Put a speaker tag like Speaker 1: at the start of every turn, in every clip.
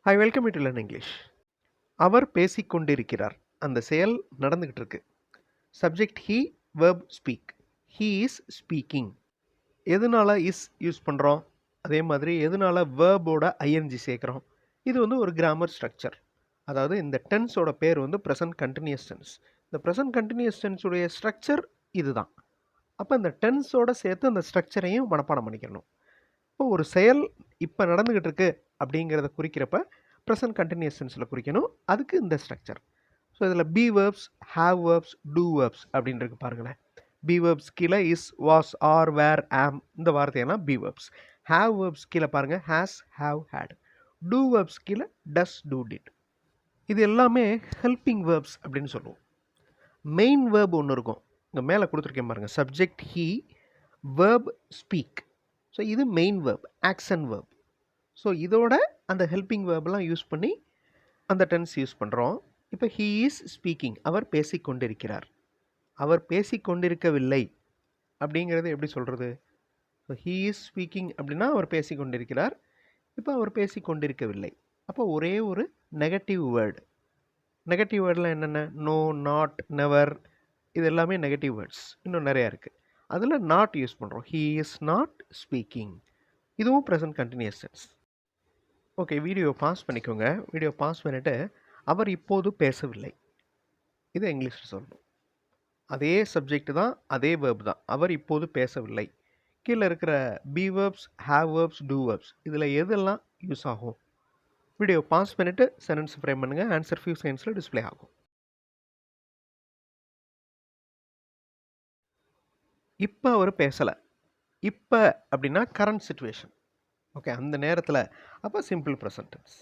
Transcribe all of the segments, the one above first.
Speaker 1: Hi, welcome you to Learn English. அவர் பேசிக்கொண்டிருக்கிறார். அந்த செயல் நடந்துகிட்டு இருக்கு. Subject he, verb speak. He is speaking. எதனால இஸ் யூஸ் பண்ணுறோம், அதே மாதிரி எதனால வேர்போட ஐஎன்ஜி சேர்க்குறோம். இது வந்து ஒரு கிராமர் ஸ்ட்ரக்சர். அதாவது இந்த டென்ஸோட பேர் வந்து ப்ரெசன்ட் கண்டினியூஸ் டென்ஸ். இந்த ப்ரெசன்ட் கண்டினியூஸ் டென்ஸுடைய ஸ்ட்ரக்சர் இதுதான். அப்போ இந்த டென்ஸோட சேர்த்து அந்த ஸ்ட்ரக்சரையும் மனப்பாடம் பண்ணிக்கணும். இப்போ ஒரு செயல் இப்போ நடந்துகிட்டு இருக்கு அப்படிங்கிறத குறிக்கிறப்ப ப்ரெசன்ட் கண்டினியூஸ் டென்ஸில் குறிக்கணும். அதுக்கு இந்த ஸ்ட்ரக்சர். ஸோ இதில் be verbs, have verbs, do verbs அப்படின்றது பாருங்களேன். பி வேர்ப்ஸ் கீழே is, was, are, were, am இந்த வார்த்தையெல்லாம் பி வேர்ப்ஸ். ஹேவ் வேர்ப்ஸ் கீழே பாருங்கள் has, have, had. Do verbs கீழே டஸ், டூ, டிட். இது எல்லாமே ஹெல்பிங் வேர்ப்ஸ் அப்படின்னு சொல்லுவோம். மெயின் வேர்ப் ஒன்று இருக்கும், இங்கே மேலே கொடுத்துருக்கேன் பாருங்கள். Subject he, verb speak. So இது main verb, action verb. So இதோட அந்த ஹெல்பிங் வேர்பெலாம் யூஸ் பண்ணி அந்த டென்ஸ் யூஸ் பண்ணுறோம். இப்போ ஹீ இஸ் ஸ்பீக்கிங், அவர் பேசிக்கொண்டிருக்கிறார். அவர் பேசிக்கொண்டிருக்கவில்லை அப்படிங்கிறது எப்படி சொல்கிறது? ஸோ ஹீ இஸ் ஸ்பீக்கிங் அப்படின்னா அவர் பேசிக்கொண்டிருக்கிறார். இப்போ அவர் பேசிக்கொண்டிருக்கவில்லை. அப்போ ஒரே ஒரு நெகட்டிவ் வேர்டு. நெகட்டிவ் வேர்டெலாம் என்னென்ன? நோ, நாட், நெவர், இது எல்லாமே நெகட்டிவ் வேர்ட்ஸ். இன்னும் நிறையா இருக்குது. அதில் நாட் யூஸ் பண்ணுறோம். He is not speaking. இதுவும் present continuous tense. Okay, video pause பண்ணிக்கோங்க. வீடியோ பாஸ் பண்ணிவிட்டு அவர் இப்போது பேசவில்லை, இது இங்கிலீஷில் சொல்லணும். அதே சப்ஜெக்ட் தான், அதே வேர்ப் தான். அவர் இப்போது பேசவில்லை. கீழே இருக்கிற be verbs, have verbs, do verbs இதில் எதெல்லாம் யூஸ் ஆகும்? வீடியோ பாஸ் பண்ணிவிட்டு சென்டென்ஸ் ஃப்ரேம் பண்ணுங்கள். ஆன்சர் ஃபியூ செகண்ட்ஸில் டிஸ்பிளே ஆகும். இப்போ அவர் பேசலை. இப்போ அப்படின்னா கரண்ட் சிச்சுவேஷன். ஓகே, அந்த நேரத்தில். அப்போ simple present tense.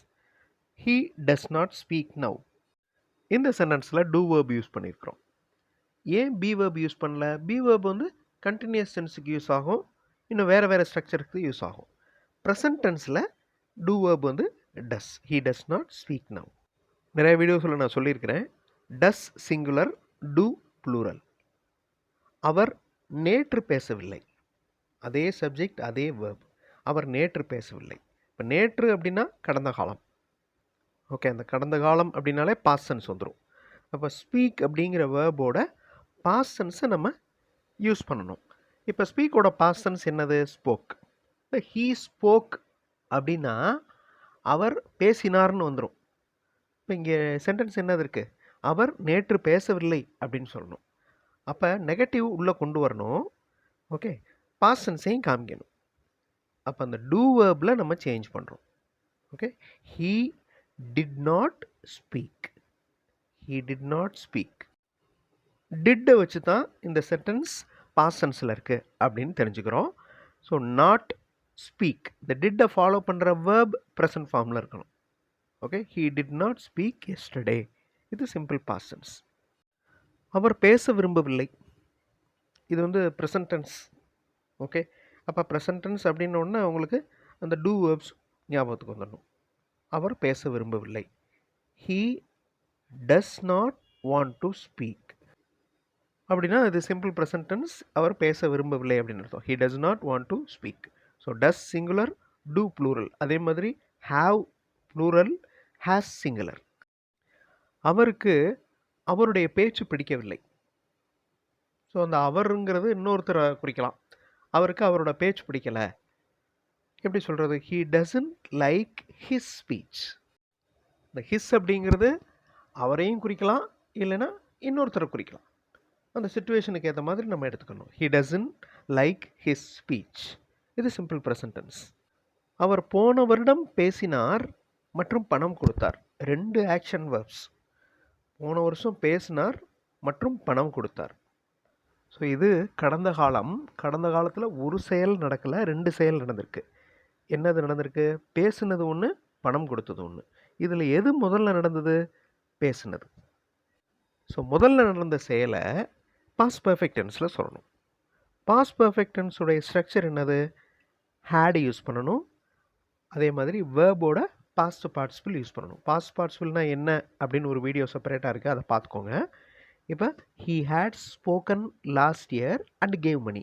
Speaker 1: He does not speak now. இந்த சென்டென்ஸில் டூ வேர்ப் யூஸ் பண்ணியிருக்கிறோம். ஏன் பி வேர்ப் யூஸ் பண்ணல? பி வேர்ப் வந்து கண்டினியூஸ் டென்ஸுக்கு யூஸ் ஆகும், இன்னும் வேறு வேறு ஸ்ட்ரக்சருக்கு யூஸ் ஆகும். ப்ரெசன்ட் டென்ஸில் டூ வேர்ப் வந்து does. He does not speak now. நிறைய வீடியோஸில் நான் சொல்லியிருக்கிறேன். Does singular, do plural. அவர் நேற்று பேசவில்லை. அதே சப்ஜெக்ட், அதே வேர்ப். அவர் நேற்று பேசவில்லை. இப்போ நேற்று அப்படின்னா கடந்த காலம். ஓகே, அந்த கடந்த காலம் அப்படின்னாலே பாஸ்ட் டென்ஸ் வந்துடும். அப்போ ஸ்பீக் அப்படிங்கிற வேர்போட பாஸ்ட் டென்ஸை நம்ம யூஸ் பண்ணணும். இப்போ ஸ்பீக்கோட பாஸ்ட் டென்ஸ் என்னது? ஸ்போக். இப்போ ஹீ ஸ்போக் அப்படின்னா அவர் பேசினார்னு வந்துடும். இப்போ இங்கே சென்டென்ஸ் என்னது இருக்குது? அவர் நேற்று பேசவில்லை அப்படின்னு சொல்லணும். அப்போ நெகட்டிவ் உள்ளே கொண்டு வரணும். ஓகே, பாஸ்ட் டென்ஸையும் காமிக்கணும். அப்போ அந்த டூ வேர்பில் நம்ம சேஞ்ச் பண்ணுறோம். Okay, he did not speak. He did not speak. டிட்டை வச்சு தான் இந்த சென்டென்ஸ் பாஸ்ட் டென்ஸில் இருக்குது அப்படின்னு தெரிஞ்சுக்கிறோம். ஸோ நாட் ஸ்பீக், இந்த டிட்டை ஃபாலோ பண்ணுற வேர்ப் ப்ரெசன்ட் ஃபார்மில் இருக்கணும். Okay, he did not speak yesterday, இது சிம்பிள் பாஸ்ட் டென்ஸ். அவர் பேச விரும்பவில்லை, இது வந்து ப்ரெசன்ட் டென்ஸ். ஓகே, அப்போ ப்ரெசன்ட் டென்ஸ் அப்படின்னோடனே உங்களுக்கு அந்த டூ வேர்ப்ஸ் ஞாபகத்துக்கு வந்துடணும். அவர் பேச விரும்பவில்லை. He does not want to speak அப்படின்னா இது சிம்பிள் ப்ரெசன்ட் டென்ஸ். அவர் பேச விரும்பவில்லை அப்படின்னு அர்த்தம். He does not want to speak. So does singular, do plural. அதே மாதிரி ஹாவ் ப்ளூரல், ஹேஸ் சிங்குலர். அவருக்கு அவருடைய பேச்சு பிடிக்கவில்லை. ஸோ அந்த அவருங்கிறது இன்னொருத்தரை குறிக்கலாம். அவருக்கு அவரோட பேச்சு பிடிக்கலை. எப்படி சொல்கிறது? He doesn't like his speech. இந்த ஹிஸ் அப்படிங்கிறது அவரையும் குறிக்கலாம், இல்லைன்னா இன்னொருத்தரை குறிக்கலாம். அந்த சிச்சுவேஷனுக்கு ஏற்ற மாதிரி நம்ம எடுத்துக்கணும். He doesn't like his speech, இது சிம்பிள் ப்ரெசன்ட் டென்ஸ். அவர் போன வருடம் பேசினார் மற்றும் பணம் கொடுத்தார், ரெண்டு ஆக்ஷன் வேர்ப்ஸ். போன வருஷம் பேசினார் மற்றும் பணம் கொடுத்தார். ஸோ இது கடந்த காலம். கடந்த காலத்தில் ஒரு செயல் நடக்கலை, ரெண்டு செயல் நடந்திருக்கு. என்னது நடந்திருக்கு? பேசுனது ஒன்று, பணம் கொடுத்தது ஒன்று. இதில் எது முதல்ல நடந்தது? பேசுனது. ஸோ முதல்ல நடந்த செயலை பாஸ்ட் பர்ஃபெக்ட் டென்ஸில் சொல்லணும். பாஸ்ட் பர்ஃபெக்ட் டென்ஸுடைய ஸ்ட்ரக்சர் என்னது? ஹேடு யூஸ் பண்ணணும். அதே மாதிரி வேர்போட பாஸ்ட் பார்ட்டிசிபிள் யூஸ் பண்ணணும். பாஸ்ட் பார்ட்டிசிபிள்னால் என்ன அப்படின்னு ஒரு வீடியோ செப்பரேட்டாக இருக்குது, அதை பார்த்துக்கோங்க. இப்போ he had spoken last year and gave money.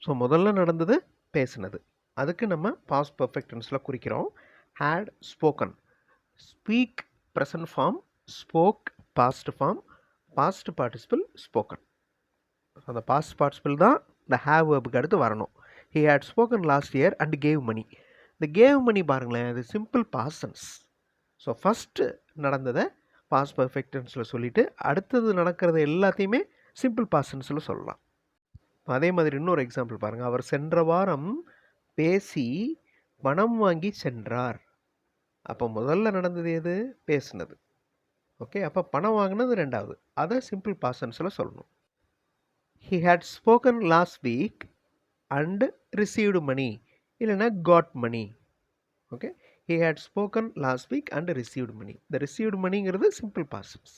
Speaker 1: So முதல்ல நடந்தது பேசுனது, அதுக்கு நம்ம பாஸ்ட் பர்ஃபெக்ட் டென்ஸில் குறிக்கிறோம். Had spoken. Speak present form, spoke past form, past participle spoken. அந்த பாஸ்ட் பார்ட்டிசிபிள் தான் இந்த ஹேவ் வேர்புக்கு அடுத்து வரணும். He had spoken last year and gave money. இந்த கேவ் மணி பாருங்களேன், அது simple past tense. So first நடந்ததை பாஸ்ட் பர்ஃபெக்ட் டென்ஸில் சொல்லிவிட்டு அடுத்தது நடக்கிறது எல்லாத்தையுமே சிம்பிள் பாஸ்ட் டென்ஸில் சொல்லலாம். அதே மாதிரி இன்னொரு எக்ஸாம்பிள் பாருங்கள். அவர் சென்ற வாரம் பேசி பணம் வாங்கி சென்றார். அப்போ முதல்ல நடந்தது எது? பேசுனது. ஓகே, அப்போ பணம் வாங்கினது ரெண்டாவது. அதை சிம்பிள் பாஸ்ட் டென்ஸில் சொல்லணும். He had spoken last week and received money, இல்லைன்னா got money. Okay, he had spoken last week and received money. இந்த ரிசீவ்டு மணிங்கிறது சிம்பிள் பாஸ்ட் டென்ஸ்.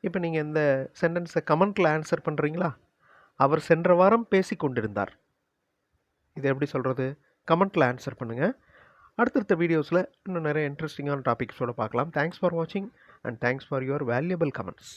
Speaker 1: இப்போ நீங்கள் இந்த சென்டென்ஸை கமெண்ட்டில் ஆன்சர் பண்ணுறீங்களா? அவர் சென்ற வாரம் பேசி கொண்டிருந்தார். இதை எப்படி சொல்கிறது? கமெண்ட்டில் ஆன்சர் பண்ணுங்கள். அடுத்தடுத்த வீடியோஸில் இன்னும் நிறைய இன்ட்ரெஸ்டிங்கான டாபிக்ஸோடு பார்க்கலாம். தேங்க்ஸ் ஃபார் வாட்சிங் and thanks for your valuable comments.